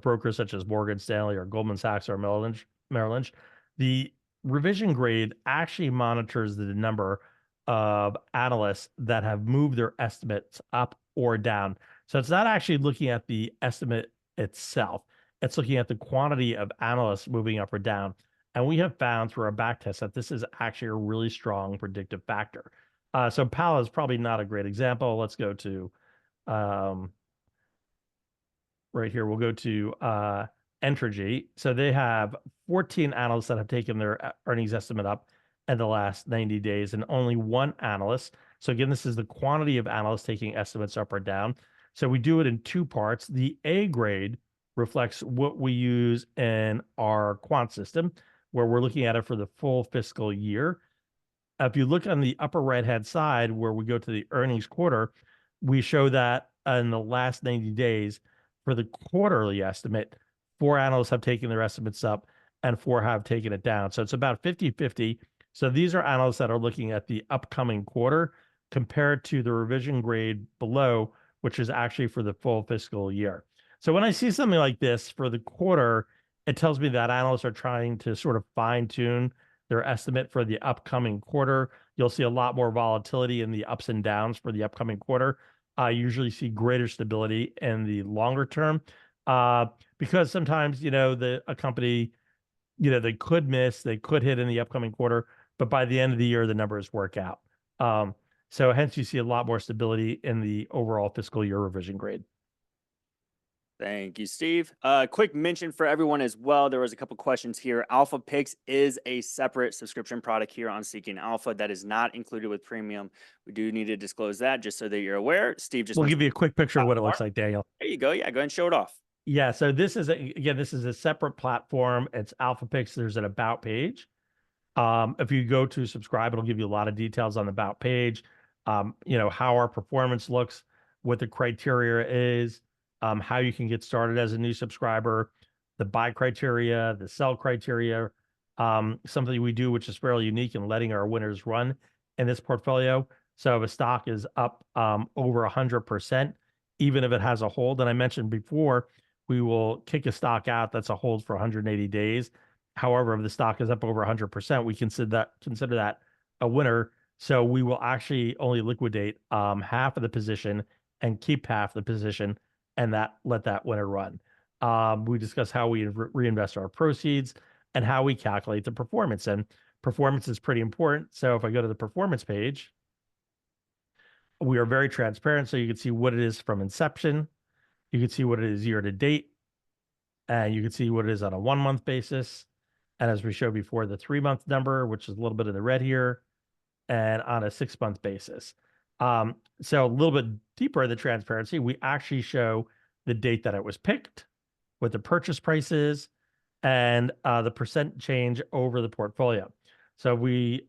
brokers such as Morgan Stanley or Goldman Sachs or Merrill Lynch. Merrill Lynch. The revision grade actually monitors the number of analysts that have moved their estimates up or down. So it's not actually looking at the estimate itself, it's looking at the quantity of analysts moving up or down. And we have found through our back test that this is actually a really strong predictive factor. So PAL is probably not a great example. Let's go to um, right here. We'll go to Entergy. So they have 14 analysts that have taken their earnings estimate up in the last 90 days, and only one analyst. So again, this is the quantity of analysts taking estimates up or down. So we do it in two parts. The A grade reflects what we use in our quant system, where we're looking at it for the full fiscal year. If you look on the upper right hand side where we go to the earnings quarter, we show that in the last 90 days for the quarterly estimate, four analysts have taken their estimates up and four have taken it down. So it's about 50-50. So these are analysts that are looking at the upcoming quarter compared to the revision grade below, which is actually for the full fiscal year. So when I see something like this for the quarter, it tells me that analysts are trying to sort of fine tune their estimate for the upcoming quarter. You'll see a lot more volatility in the ups and downs for the upcoming quarter. I usually see greater stability in the longer term, because sometimes a company, they could miss, they could hit in the upcoming quarter, but by the end of the year the numbers work out. So hence you see a lot more stability in the overall fiscal year revision grade. Thank you, Steve. Quick mention for everyone as well. There was a couple questions here. Alpha Picks is a separate subscription product here on Seeking Alpha that is not included with Premium. We do need to disclose that just so that you're aware. Steve just We'll wants give you a quick picture of what it platform. looks like, Daniel. There you go. Yeah, go ahead and show it off. Yeah, so this is a separate platform. It's Alpha Picks. There's an about page. If you go to subscribe, it'll give you a lot of details on the about page. How our performance looks, what the criteria is, how you can get started as a new subscriber, the buy criteria, the sell criteria, something we do which is fairly unique in letting our winners run in this portfolio. So if a stock is up over 100%, even if it has a hold, and I mentioned before, we will kick a stock out that's a hold for 180 days. However, if the stock is up over 100%, we consider that a winner. So we will actually only liquidate half of the position and keep half the position, and let that winner run. We discuss how we reinvest our proceeds and how we calculate the performance. And performance is pretty important. So if I go to the performance page, we are very transparent. So you can see what it is from inception. You can see what it is year to date. And you can see what it is on a 1 month basis. And as we showed before, the 3 month number, which is a little bit of the red here, and on a 6 month basis. So a little bit deeper in the transparency, we actually show the date that it was picked, what the purchase price is, and the percent change over the portfolio. So we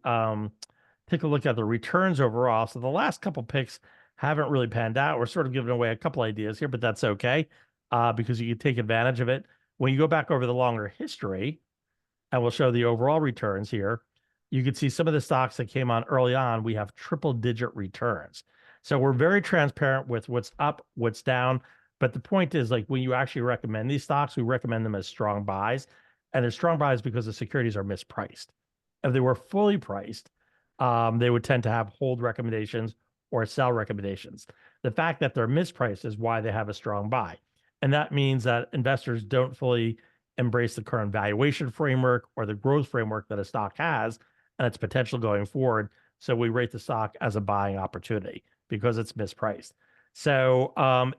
take a look at the returns overall. So the last couple picks haven't really panned out. We're sort of giving away a couple ideas here, but that's okay because you can take advantage of it. When you go back over the longer history, and we'll show the overall returns here, you can see some of the stocks that came on early on, we have triple-digit returns. So we're very transparent with what's up, what's down. But the point is, like, when you actually recommend these stocks, we recommend them as strong buys. And they're strong buys because the securities are mispriced. If they were fully priced, they would tend to have hold recommendations or sell recommendations. The fact that they're mispriced is why they have a strong buy. And that means that investors don't fully embrace the current valuation framework or the growth framework that a stock has and its potential going forward. So we rate the stock as a buying opportunity because it's mispriced. So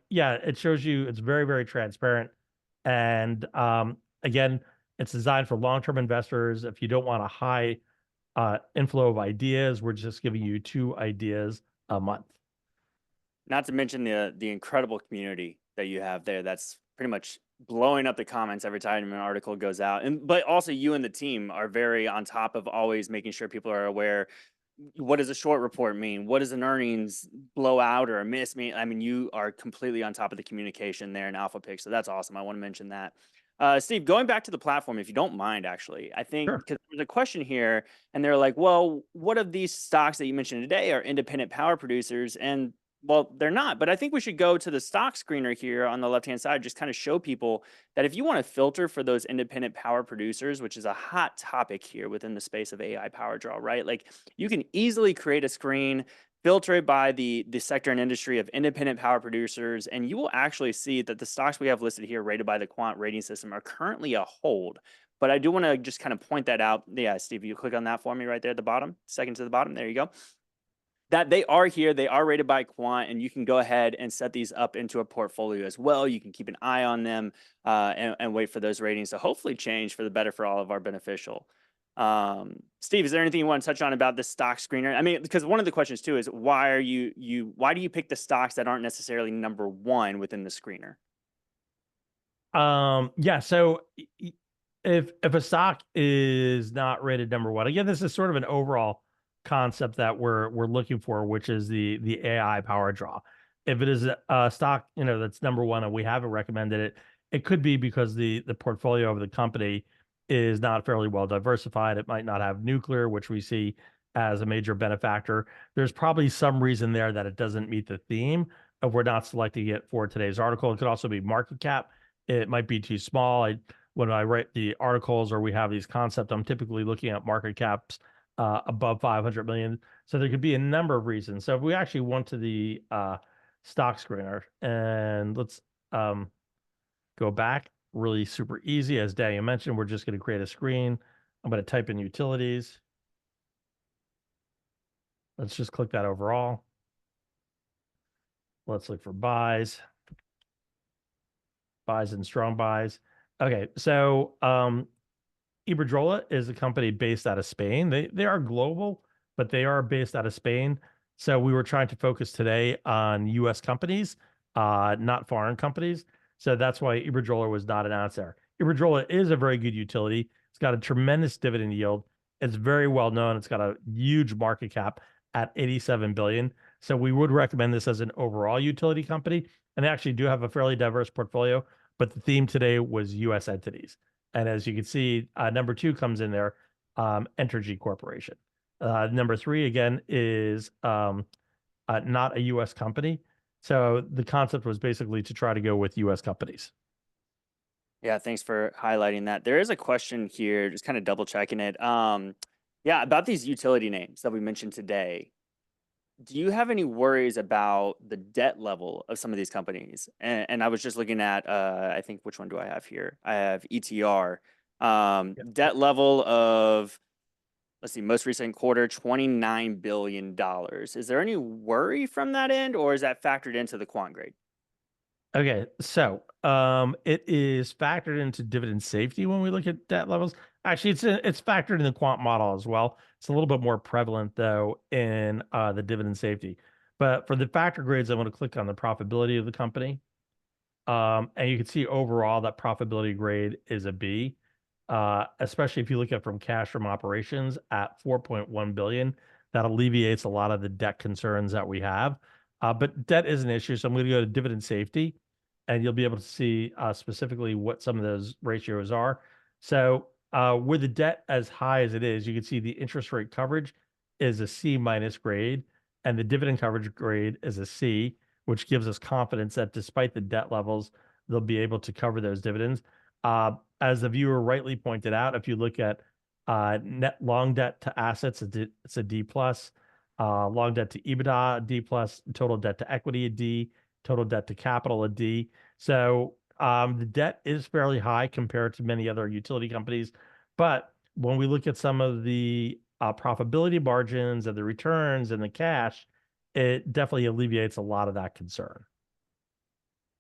yeah, it shows you it's very, very transparent. And again, it's designed for long-term investors. If you don't want a high inflow of ideas, we're just giving you 2 ideas a month. Not to mention the incredible community that you have there. That's pretty much blowing up the comments every time an article goes out. And but also you and the team are very on top of always making sure people are aware. What does a short report mean? What does an earnings blowout or a miss mean? I mean, you are completely on top of the communication there in Alpha Pick. So that's awesome. I want to mention that. Steve, going back to the platform, if you don't mind, actually, I think Sure. because there's a question here, and they're like, well, what of these stocks that you mentioned today are independent power producers? And well, they're not, but I think we should go to the stock screener here on the left-hand side, just kind of show people that if you want to filter for those independent power producers, which is a hot topic here within the space of AI power draw, right? Like you can easily create a screen, filter it by the sector and industry of independent power producers, and you will actually see that the stocks we have listed here rated by the quant rating system are currently a hold. But I do want to just kind of point that out. Yeah, Steve, you click on that for me right there at the bottom, second to the bottom. There you go. That they are here, they are rated by quant, and you can go ahead and set these up into a portfolio as well. You can keep an eye on them and wait for those ratings to hopefully change for the better for all of our beneficial. Steve, is there anything you want to touch on about this stock screener? I mean, because one of the questions too is why do you pick the stocks that aren't necessarily number 1 within the screener? Yeah, so if a stock is not rated number 1, again, this is sort of an overall concept that we're looking for, which is the AI power draw. If it is a stock, that's number 1 and we haven't recommended it, it could be because the portfolio of the company is not fairly well diversified. It might not have nuclear, which we see as a major benefactor. There's probably some reason there that it doesn't meet the theme of we're not selecting it for today's article. It could also be market cap. It might be too small. When I write the articles or we have these concepts, I'm typically looking at market caps above 500 million. So there could be a number of reasons. So if we actually went to the stock screener and let's go back, really super easy. As Daniel mentioned, we're just going to create a screen. I'm going to type in utilities. Let's just click that overall. Let's look for buys and strong buys. Okay, so Iberdrola is a company based out of Spain. They are global, but they are based out of Spain. So we were trying to focus today on U.S. companies, not foreign companies. So that's why Iberdrola was not announced there. Iberdrola is a very good utility. It's got a tremendous dividend yield. It's very well known. It's got a huge market cap at 87 billion. So we would recommend this as an overall utility company. And they actually do have a fairly diverse portfolio, but the theme today was U.S. entities. And as you can see, number 2 comes in there, Entergy Corporation. Number three, again, is not a U.S. company. So the concept was basically to try to go with U.S. companies. Yeah, thanks for highlighting that. There is a question here, just kind of double checking it. Yeah, about these utility names that we mentioned today. Do you have any worries about the debt level of some of these companies? And I was just looking at, I think, which one do I have here? I have ETR. Yep. Debt level of, let's see, most recent quarter, $29 billion. Is there any worry from that end, or is that factored into the quant grade? Okay, so it is factored into dividend safety when we look at debt levels. Actually, it's factored in the quant model as well. It's a little bit more prevalent though in the dividend safety. But for the factor grades, I want to click on the profitability of the company. And you can see overall that profitability grade is a B, especially if you look at from cash from operations at 4.1 billion. That alleviates a lot of the debt concerns that we have. But debt is an issue, so I'm going to go to dividend safety, and you'll be able to see specifically what some of those ratios are. So with the debt as high as it is, you can see the interest rate coverage is a C minus grade, and the dividend coverage grade is a C, which gives us confidence that despite the debt levels, they'll be able to cover those dividends. As the viewer rightly pointed out, if you look at net long debt to assets, it's a D plus. Long debt to EBITDA, a D plus. Total debt to equity, a D. Total debt to capital, a D. So the debt is fairly high compared to many other utility companies. But when we look at some of the profitability margins and the returns and the cash, it definitely alleviates a lot of that concern.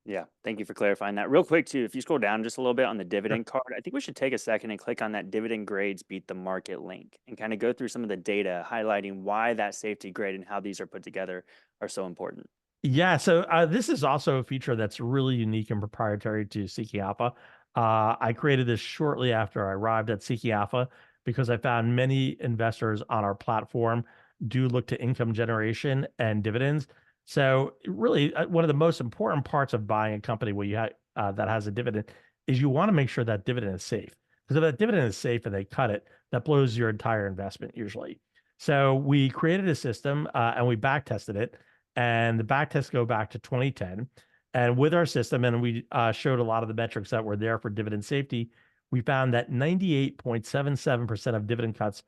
Yeah, thank you for clarifying that. Real quick, too, if you scroll down just a little bit on the Sure. dividend card, I think we should take a second and click on that dividend grades beat the market link and kind of go through some of the data highlighting why that safety grade and how these are put together are so important. Yeah, so this is also a feature that's really unique and proprietary to Seeking Alpha. I created this shortly after I arrived at Seeking Alpha because I found many investors on our platform do look to income generation and dividends. So really, one of the most important parts of buying a company where that has a dividend is you want to make sure that dividend is safe. Because if that dividend is safe and they cut it, that blows your entire investment usually. So we created a system and we back tested it, and the back tests go back to 2010. And with our system, and we showed a lot of the metrics that were there for dividend safety, we found that 98.77% of dividend cuts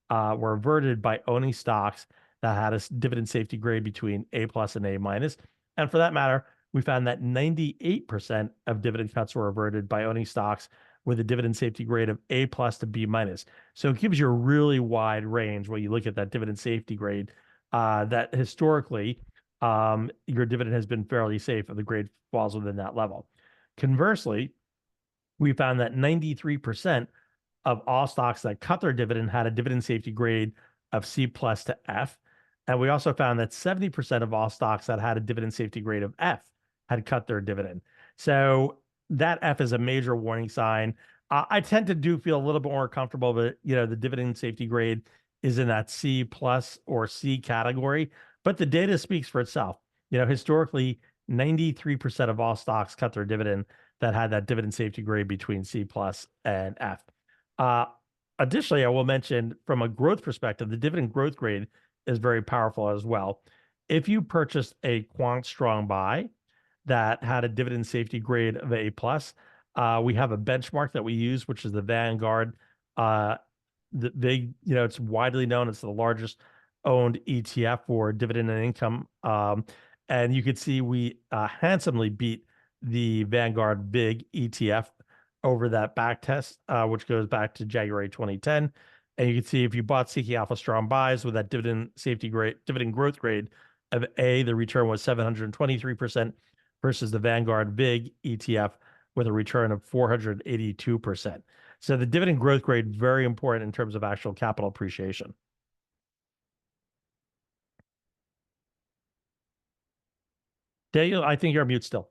were averted by owning stocks that had a dividend safety grade between A plus and A minus. And for that matter, we found that 98% of dividend cuts were averted by owning stocks with a dividend safety grade of A plus to B minus. So it gives you a really wide range when you look at that dividend safety grade that historically your dividend has been fairly safe if the grade falls within that level. Conversely, we found that 93% of all stocks that cut their dividend had a dividend safety grade of C plus to F. And we also found that 70% of all stocks that had a dividend safety grade of F had cut their dividend. So that F is a major warning sign. I tend to do feel a little bit more comfortable that, the dividend safety grade is in that C plus or C category, but the data speaks for itself. Historically, 93% of all stocks cut their dividend that had that dividend safety grade between C plus and F. Uh, Additionally, I will mention from a growth perspective, the dividend growth grade is very powerful as well. If you purchased a quant strong buy that had a dividend safety grade of A plus, we have a benchmark that we use, which is the Vanguard. It's widely known. It's the largest owned ETF for dividend and income. And you could see we handsomely beat the Vanguard Big ETF over that back test, which goes back to January 2010. And you can see if you bought Seeking Alpha Strong buys with that dividend safety grade, dividend growth grade of A, the return was 723% versus the Vanguard Big ETF with a return of 482%. So the dividend growth grade, very important in terms of actual capital appreciation. Daniel, I think you're on mute still.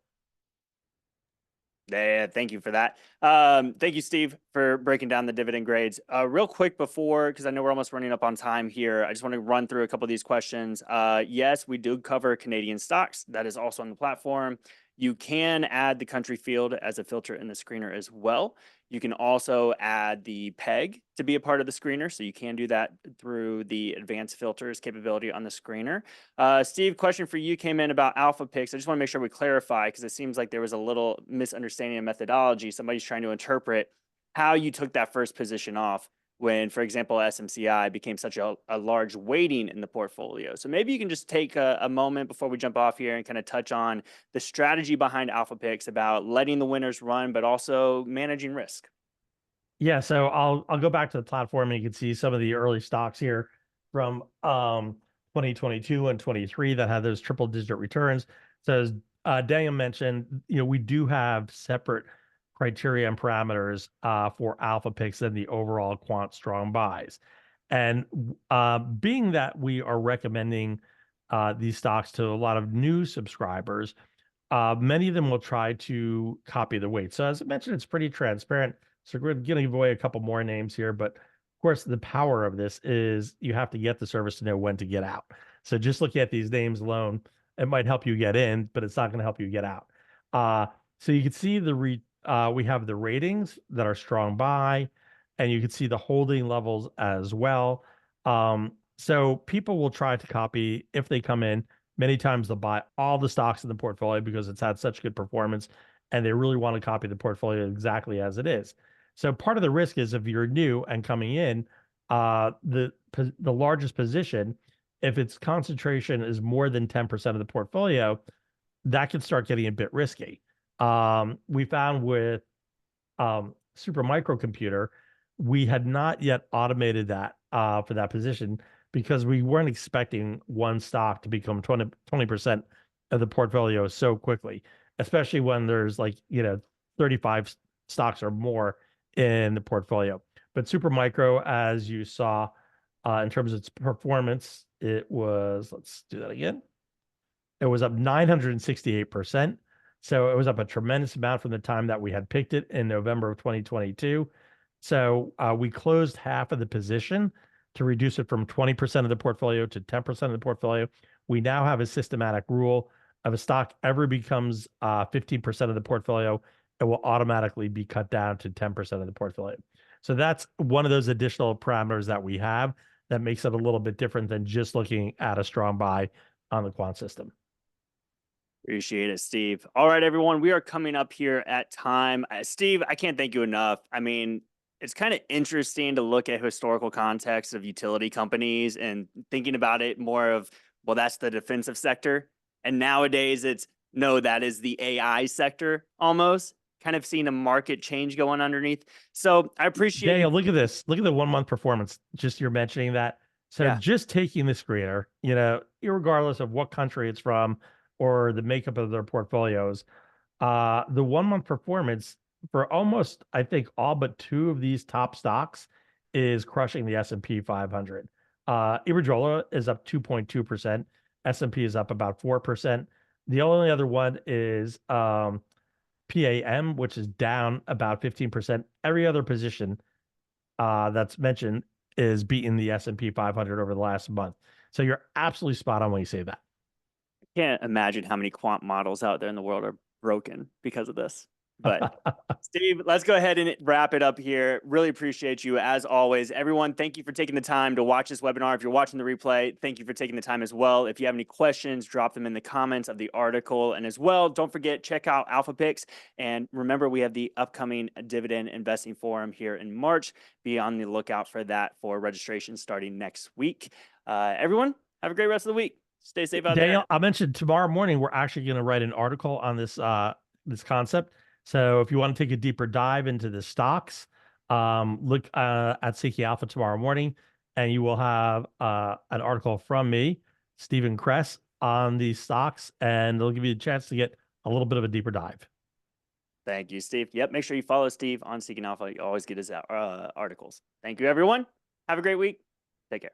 Yeah, thank you for that. Thank you, Steve, for breaking down the dividend grades. Real quick before, because I know we're almost running up on time here, I just want to run through a couple of these questions. Yes, we do cover Canadian stocks. That is also on the platform. You can add the country field as a filter in the screener as well. You can also add the peg to be a part of the screener. So you can do that through the advanced filters capability on the screener. Steve, question for you came in about alpha picks. I just want to make sure we clarify because it seems like there was a little misunderstanding of methodology. Somebody's trying to interpret how you took that first position off when, for example, SMCI became such a large weighting in the portfolio. So maybe you can just take a moment before we jump off here and kind of touch on the strategy behind alpha picks about letting the winners run, but also managing risk. Yeah, so I'll go back to the platform and you can see some of the early stocks here from 2022 and 23 that had those triple digit returns. So as Daniel mentioned, we do have separate criteria and parameters for alpha picks and the overall quant strong buys. And being that we are recommending these stocks to a lot of new subscribers, many of them will try to copy the weight. So as I mentioned, it's pretty transparent. So we're going to give away a couple more names here, but of course, the power of this is you have to get the service to know when to get out. So just looking at these names alone, it might help you get in, but it's not going to help you get out. So you can see we have the ratings that are strong buy, and you can see the holding levels as well. So people will try to copy if they come in. Many times they'll buy all the stocks in the portfolio because it's had such good performance, and they really want to copy the portfolio exactly as it is. So part of the risk is if you're new and coming in, the largest position, if its concentration is more than 10% of the portfolio, that can start getting a bit risky. We found with Super Microcomputer, we had not yet automated that for that position because we weren't expecting one stock to become 20% of the portfolio so quickly, especially when there's 35 stocks or more in the portfolio. But Super Micro, as you saw, in terms of its performance, it was, let's do that again. It was up 968%. So it was up a tremendous amount from the time that we had picked it in November of 2022. So we closed half of the position to reduce it from 20% of the portfolio to 10% of the portfolio. We now have a systematic rule of a stock ever becomes 15% of the portfolio, it will automatically be cut down to 10% of the portfolio. So that's one of those additional parameters that we have that makes it a little bit different than just looking at a strong buy on the quant system. Appreciate it, Steve. All right, everyone, we are coming up here at time. Steve, I can't thank you enough. I mean, it's kind of interesting to look at historical context of utility companies and thinking about it more of, well, that's the defensive sector. And nowadays it's, no, that is the AI sector almost. Kind of seeing a market change going underneath. So I appreciate Daniel, look at this. Look at the 1 month performance. Just you're mentioning that. So just taking the screener, regardless of what country it's from or the makeup of their portfolios, the 1 month performance for almost, I think, all but two of these top stocks is crushing the S&P 500. Iberdrola is up 2.2%. S&P is up about 4%. The only other one is PAM, which is down about 15%. Every other position that's mentioned is beating the S&P 500 over the last month. So you're absolutely spot on when you say that. I can't imagine how many quant models out there in the world are broken because of this. But Steve, let's go ahead and wrap it up here. Really appreciate you as always. Everyone, thank you for taking the time to watch this webinar. If you're watching the replay, thank you for taking the time as well. If you have any questions, drop them in the comments of the article. And as well, don't forget, check out Alpha Picks. And remember, we have the upcoming Dividend Investing Forum here in March. Be on the lookout for that for registration starting next week. Everyone, have a great rest of the week. Stay safe out Daniel, there. I mentioned tomorrow morning, we're actually going to write an article on this concept. So if you want to take a deeper dive into the stocks, look at Seeking Alpha tomorrow morning, and you will have an article from me, Stephen Cress, on these stocks, and it'll give you a chance to get a little bit of a deeper dive. Thank you, Steve. Yep, make sure you follow Steve on Seeking Alpha. You always get his articles. Thank you, everyone. Have a great week. Take care.